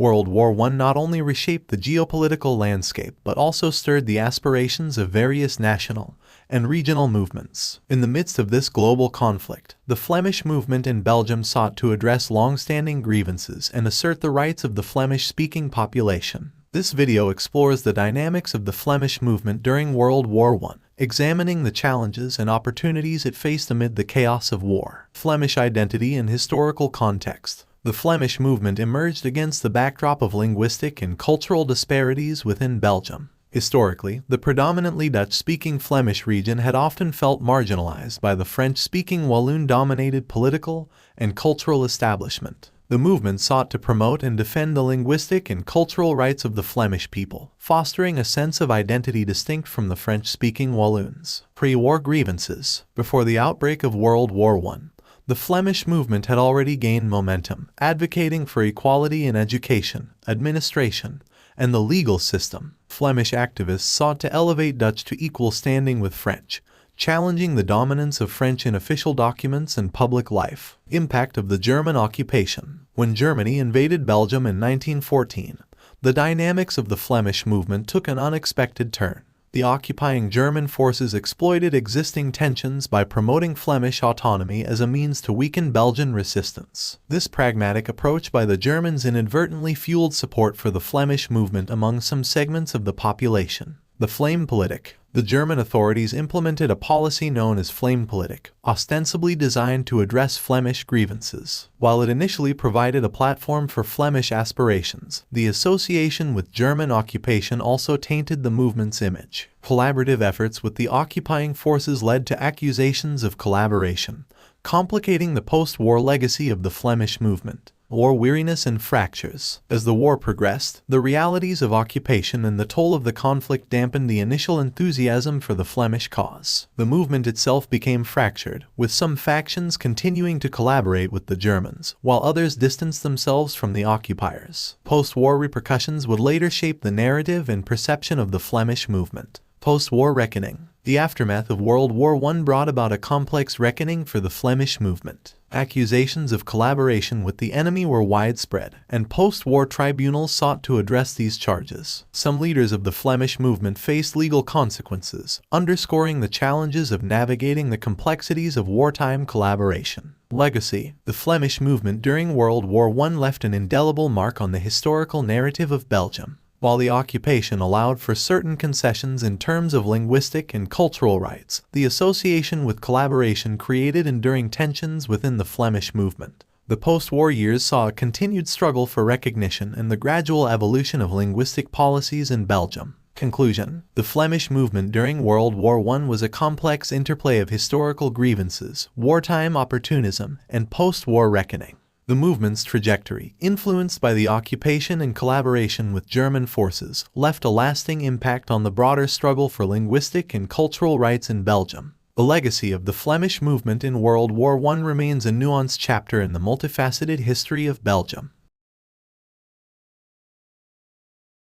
World War I not only reshaped the geopolitical landscape but also stirred the aspirations of various national and regional movements. In the midst of this global conflict, the Flemish movement in Belgium sought to address long-standing grievances and assert the rights of the Flemish-speaking population. This video explores the dynamics of the Flemish movement during World War I, examining the challenges and opportunities it faced amid the chaos of war. Flemish identity and historical context. The Flemish movement emerged against the backdrop of linguistic and cultural disparities within Belgium. Historically, the predominantly Dutch-speaking Flemish region had often felt marginalized by the French-speaking Walloon-dominated political and cultural establishment. The movement sought to promote and defend the linguistic and cultural rights of the Flemish people, fostering a sense of identity distinct from the French-speaking Walloons. Pre-war grievances. Before the outbreak of World War I, the Flemish movement had already gained momentum, advocating for equality in education, administration, and the legal system. Flemish activists sought to elevate Dutch to equal standing with French, challenging the dominance of French in official documents and public life. Impact of the German occupation. When Germany invaded Belgium in 1914, the dynamics of the Flemish movement took an unexpected turn. The occupying German forces exploited existing tensions by promoting Flemish autonomy as a means to weaken Belgian resistance. This pragmatic approach by the Germans inadvertently fueled support for the Flemish movement among some segments of the population. The Flame-Politik. The German authorities implemented a policy known as Flame-Politik, ostensibly designed to address Flemish grievances. While it initially provided a platform for Flemish aspirations, the association with German occupation also tainted the movement's image. Collaborative efforts with the occupying forces led to accusations of collaboration, complicating the post-war legacy of the Flemish movement. War weariness and fractures. As the war progressed, the realities of occupation and the toll of the conflict dampened the initial enthusiasm for the Flemish cause. The movement itself became fractured, with some factions continuing to collaborate with the Germans, while others distanced themselves from the occupiers. Post-war repercussions would later shape the narrative and perception of the Flemish movement. Post-war reckoning. The aftermath of World War I brought about a complex reckoning for the Flemish movement. Accusations of collaboration with the enemy were widespread, and post-war tribunals sought to address these charges. Some leaders of the Flemish movement faced legal consequences, underscoring the challenges of navigating the complexities of wartime collaboration. Legacy. The Flemish movement during World War I left an indelible mark on the historical narrative of Belgium. While the occupation allowed for certain concessions in terms of linguistic and cultural rights, the association with collaboration created enduring tensions within the Flemish movement. The post-war years saw a continued struggle for recognition and the gradual evolution of linguistic policies in Belgium. Conclusion. The Flemish movement during World War I was a complex interplay of historical grievances, wartime opportunism, and post-war reckoning. The movement's trajectory, influenced by the occupation and collaboration with German forces, left a lasting impact on the broader struggle for linguistic and cultural rights in Belgium. The legacy of the Flemish movement in World War I remains a nuanced chapter in the multifaceted history of Belgium.